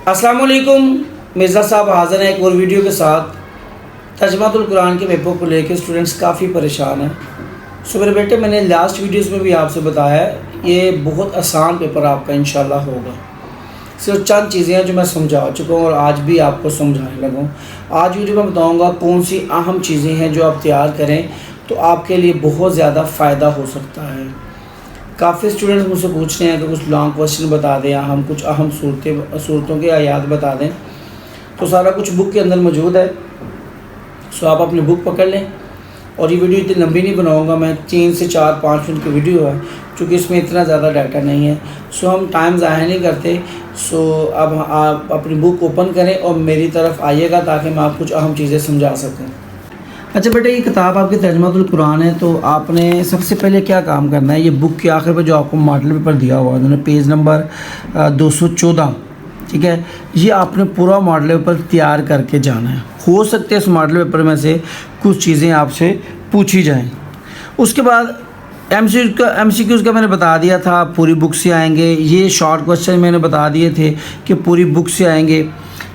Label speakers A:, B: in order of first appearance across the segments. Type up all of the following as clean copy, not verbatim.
A: अस्सलाम वालेकुम। मिर्ज़ा साहब हाज़िर हैं एक और वीडियो के साथ। तर्जुमातुल कुरान के पेपर को लेकर स्टूडेंट्स काफ़ी परेशान हैं। सो मेरे बेटे, मैंने लास्ट वीडियोस में भी आपसे बताया है ये बहुत आसान पेपर आपका इंशाल्लाह होगा। सिर्फ चंद चीज़ें हैं जो मैं समझा चुका हूँ और आज भी आपको समझाने लगा हूँ। आज वीडियो में बताऊँगा कौन सी अहम चीज़ें हैं जो आप तैयार करें तो आपके लिए बहुत ज़्यादा फ़ायदा हो सकता है। काफ़ी स्टूडेंट्स मुझसे पूछ रहे हैं कि कुछ लॉन्ग क्वेश्चन बता दें या हम कुछ अहम सूरतों के आयात बता दें। तो सारा कुछ बुक के अंदर मौजूद है। सो आप अपनी बुक पकड़ लें और ये वीडियो इतनी लंबी नहीं बनाऊंगा मैं, 3 से 4-5 मिनट की वीडियो है क्योंकि इसमें इतना ज़्यादा डाटा नहीं है। सो हम टाइम ज़ाया नहीं करते। सो अब आप अपनी बुक ओपन करें और मेरी तरफ आइएगा ताकि मैं आपको कुछ अहम चीज़ें समझा सकूँ। अच्छा बेटा, ये किताब आपकी तर्जुमातुल कुरान है तो आपने सबसे पहले क्या काम करना है, ये बुक के आखिर पर जो आपको मॉडल पेपर दिया हुआ है उन्होंने पेज नंबर 214, ठीक है, ये आपने पूरा मॉडल पेपर तैयार करके जाना है। हो सकता है इस मॉडल पेपर में से कुछ चीज़ें आपसे पूछी जाएं। उसके बाद MCQs का मैंने बता दिया था, पूरी बुक से आएंगे। ये शॉर्ट क्वेश्चन मैंने बता दिए थे कि पूरी बुक से आएंगे।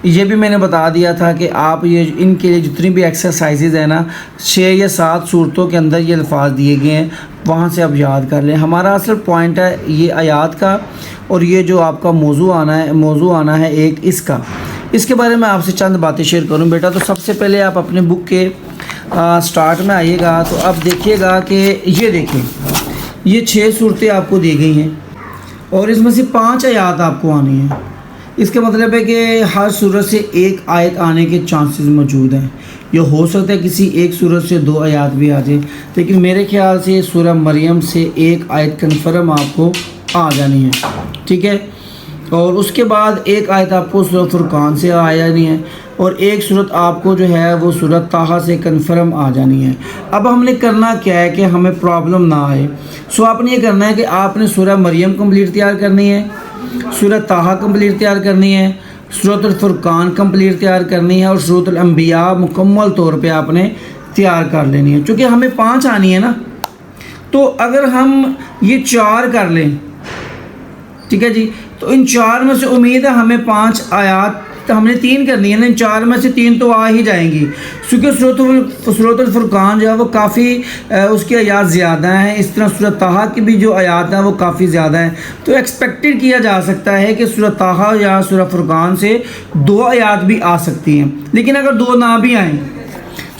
A: ये भी मैंने बता दिया था कि आप ये इनके लिए जितनी भी एक्सरसाइजेज़ हैं ना, 6 या 7 सूरतों के अंदर ये अल्फाज दिए गए हैं, वहाँ से आप याद कर लें। हमारा असल पॉइंट है ये आयात का और ये जो आपका मौजू आना है एक इसका। इसके बारे में आपसे चंद बातें शेयर करूं बेटा। तो सबसे पहले आप अपने बुक के स्टार्ट में आइएगा तो अब देखिएगा कि ये देखें, ये 6 सूरतें आपको दी गई हैं और इसमें से 5 आयात आपको आनी है। इसका मतलब है कि हर सूरत से एक आयत आने के चांसेस मौजूद हैं। ये हो सकता है किसी एक सूरत से 2 आयात भी आ जाए, लेकिन मेरे ख्याल से सूरह मरियम से एक आयत कन्फर्म आपको आ जानी है, ठीक है। और उसके बाद एक आयत आपको सूरह फुरकान से आ जानी है और एक सूरत आपको जो है वो सूरह ताहा से कन्फर्म आ जानी है। अब हमने करना क्या है कि हमें प्रॉब्लम ना आए। सो आपने ये करना है कि आपने सूरह मरियम कंप्लीट तैयार करनी है, सूरह ताहा कंप्लीट तैयार करनी है, सूरतुल फुरकान कंप्लीट तैयार करनी है और सूरतुल अंबिया मुकम्मल तौर पे आपने तैयार कर लेनी है। क्योंकि हमें 5 आनी है ना, तो अगर हम ये 4 कर लें, ठीक है जी, तो इन 4 में से उम्मीद है हमें 5 आयात, तो हमने 3 करनी है ना, इन 4 में से 3 तो आ ही जाएंगी। क्योंकि सूरतुल फुरकान जो है वो काफ़ी उसकी आयात ज़्यादा हैं। इस तरह सूरत ताहा की भी जो आयात हैं वो काफ़ी ज़्यादा हैं। तो एक्सपेक्टेड किया जा सकता है कि सूरत ताहा या सूरह फुरकान से 2 आयात भी आ सकती हैं। लेकिन अगर 2 ना भी आएँ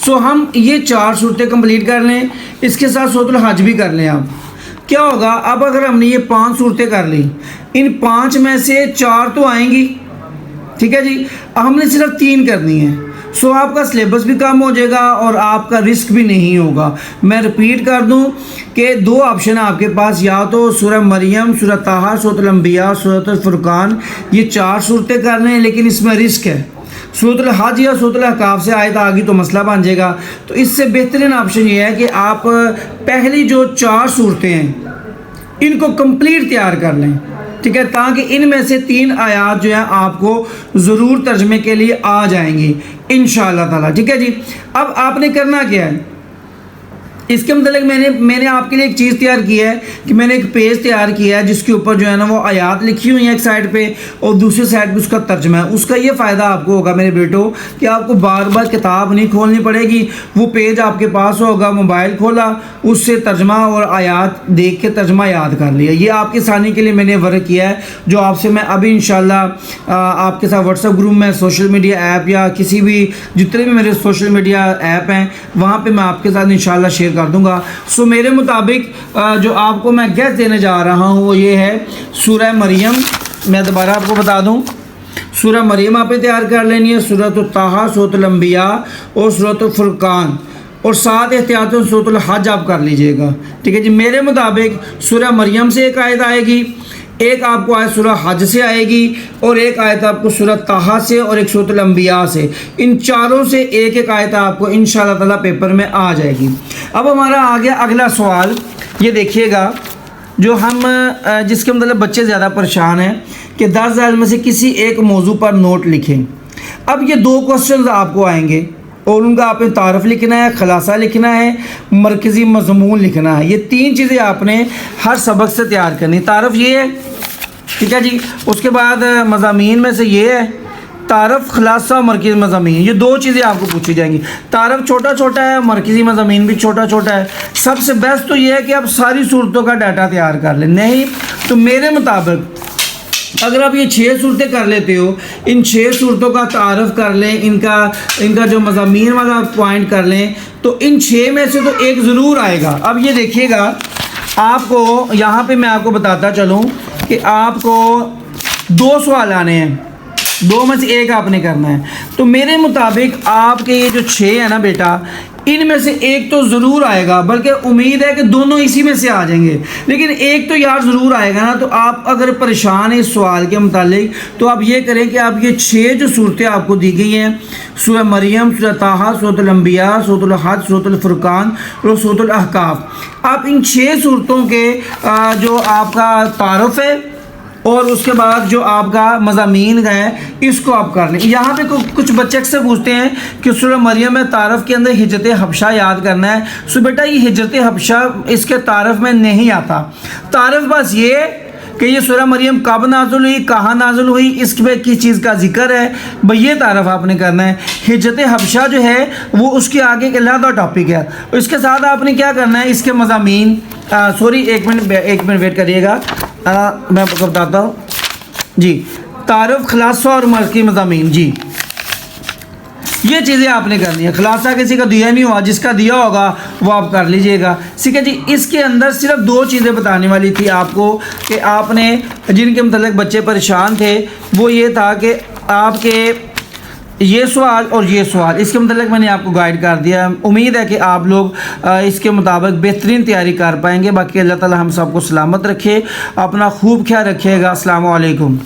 A: सो हम ये 4 सूरतें कंप्लीट कर लें, इसके साथ सूरतुल हज भी कर लें। अब क्या होगा, अब अगर हमने ये 5 सूरतें कर ली, इन 5 में से 4 तो आएंगी, ठीक है जी। हमने सिर्फ 3 करनी है। सो आपका सिलेबस भी कम हो जाएगा और आपका रिस्क भी नहीं होगा। मैं रिपीट कर दूं कि 2 ऑप्शन है आपके पास, या तो सूरह मरियम, सूरह ताहा, सूरतुल अंबिया, सूरतुल फुरकान, ये 4 सूरतें करने हैं, लेकिन इसमें रिस्क है। सूरतुल हज या सूरतुल अहकाफ से आयत आ गई तो मसला बन जाएगा। तो इससे बेहतरीन ऑप्शन ये है कि आप पहली जो 4 सूरतें हैं इनको कंप्लीट तैयार कर लें, ठीक है, ताकि इनमें से 3 आयात जो है आपको ज़रूर तर्जमे के लिए आ जाएंगी इंशाअल्लाह ताला, ठीक है जी। अब आपने करना क्या है, इसके मतलब मैंने आपके लिए एक चीज़ तैयार की है कि मैंने एक पेज तैयार किया है जिसके ऊपर जो है ना वो आयात लिखी हुई है एक साइड पे और दूसरी साइड पे उसका तर्जमा है। उसका ये फ़ायदा आपको होगा मेरे बेटो कि आपको बार बार किताब नहीं खोलनी पड़ेगी। वो पेज आपके पास होगा, मोबाइल खोला, उससे तर्जमा और आयात देख के तर्जमा याद कर लिया। ये आपकी आसानी के लिए मैंने वर्क किया है, जो आपसे मैं अभी इंशाल्लाह आपके साथ व्हाट्सएप ग्रुप में, सोशल मीडिया ऐप या किसी भी जितने भी मेरे सोशल मीडिया ऐप हैं वहाँ पर मैं आपके साथ इंशाल्लाह शेयर कर दूंगा। सो मेरे मुताबिक जो आपको मैं गेस देने जा रहा हूँ वो ये है सूरह मरियम। मैं दोबारा आपको बता दूँ, सूरह मरियम आपने तैयार कर लेनी है, सूरतुल ताहा, सूरतुल अंबिया और सूरतुल फुरकान, और साथ एहतियातन सूरतुल हज आप कर लीजिएगा, ठीक है जी। मेरे मुताबिक सूरह मरियम से एक आयत आएगी, एक आपको आयत सूरह हज से आएगी और एक आयत आपको सूरह ताहा से और एक सूरतुल अंबिया से। इन चारों से एक एक आयत आपको इंशाअल्लाह ताला पेपर में आ जाएगी। अब हमारा आ गया अगला सवाल, ये देखिएगा जो हम जिसके मतलब बच्चे ज़्यादा परेशान हैं कि 10 में से किसी एक मौजू पर नोट लिखें। अब ये 2 क्वेश्चन आपको आएंगे और उनका आपने तारफ़ लिखना है, ख़ुलासा लिखना है, मरकज़ी मज़मून लिखना है। ये 3 चीज़ें आपने हर सबक से तैयार करनी। तारफ़ ये है, ठीक है जी। उसके बाद मज़ामीन में से ये है, तारफ़, खुलासा, मरकज़ी मज़ामीन, ये दो चीज़ें आपको पूछी जाएंगी। तारफ़ छोटा छोटा है, मरकज़ी मज़ामीन भी छोटा छोटा है। सबसे बेस्ट तो ये है कि आप सारी सूरतों का डाटा तैयार कर लें। नहीं तो मेरे मुताबिक अगर आप ये 6 सूरतें कर लेते हो, इन 6 सूरतों का तारफ़ कर लें, इनका जो मज़ामीन वाला पॉइंट कर लें, तो इन 6 में से तो एक ज़रूर आएगा। अब ये देखिएगा, आपको यहाँ पे मैं आपको बताता चलूँ कि आपको 2 सवाल आने हैं, 2 में से एक आपने करना है। तो मेरे मुताबिक आपके ये जो 6 है ना बेटा, इनमें से एक तो ज़रूर आएगा, बल्कि उम्मीद है कि दोनों इसी में से आ जाएंगे, लेकिन एक तो यार ज़रूर आएगा ना। तो आप अगर परेशान हैं इस सवाल के मुतालिक, तो आप ये करें कि आप ये 6 जो सूरतें आपको दी गई हैं, सूरह मरियम, सूरह ताहा, सूरह अंबिया, सूरह हज, सूरह फुरकान और सूरह अहकाफ, आप इन 6 सूरतों के जो आपका तारुफ है और उसके बाद जो आपका मज़ामीन है, इसको आप कर लें। यहाँ पे कुछ बच्चे अक्सर पूछते हैं कि सूरह मरियम में तारफ़ के अंदर हिजरत हबशा याद करना है। सो बेटा ये हिजरत हबशा इसके तारफ़ में नहीं आता। तारफ़ बस ये कि ये सूरह मरियम कब नाज़िल हुई, कहाँ नाज़िल हुई, इसमें किस चीज़ का जिक्र है, भाई ये तारफ़ आपने करना है। हिजरत हबशा जो है वो उसके आगे एक अलग टॉपिक है। इसके साथ आपने क्या करना है, इसके मज़ामीन, सॉरी एक मिनट वेट करिएगा, मैं आपको बताता हूँ जी। तारुफ, खुलासा और मरकज़ी मज़ामीन, जी ये चीज़ें आपने करनी है। खुलासा किसी का दिया नहीं हुआ, जिसका दिया होगा वो आप कर लीजिएगा, ठीक है जी। इसके अंदर सिर्फ 2 चीज़ें बताने वाली थी आपको कि आपने जिनके मतलब बच्चे परेशान थे, वो ये था कि आपके ये सवाल और ये सवाल, इसके मतलब मैंने आपको गाइड कर दिया। उम्मीद है कि आप लोग इसके मुताबिक बेहतरीन तैयारी कर पाएंगे। बाकी अल्लाह ताला हम सबको सलामत रखे, अपना खूब ख्याल रखिएगा। अस्सलाम वालेकुम।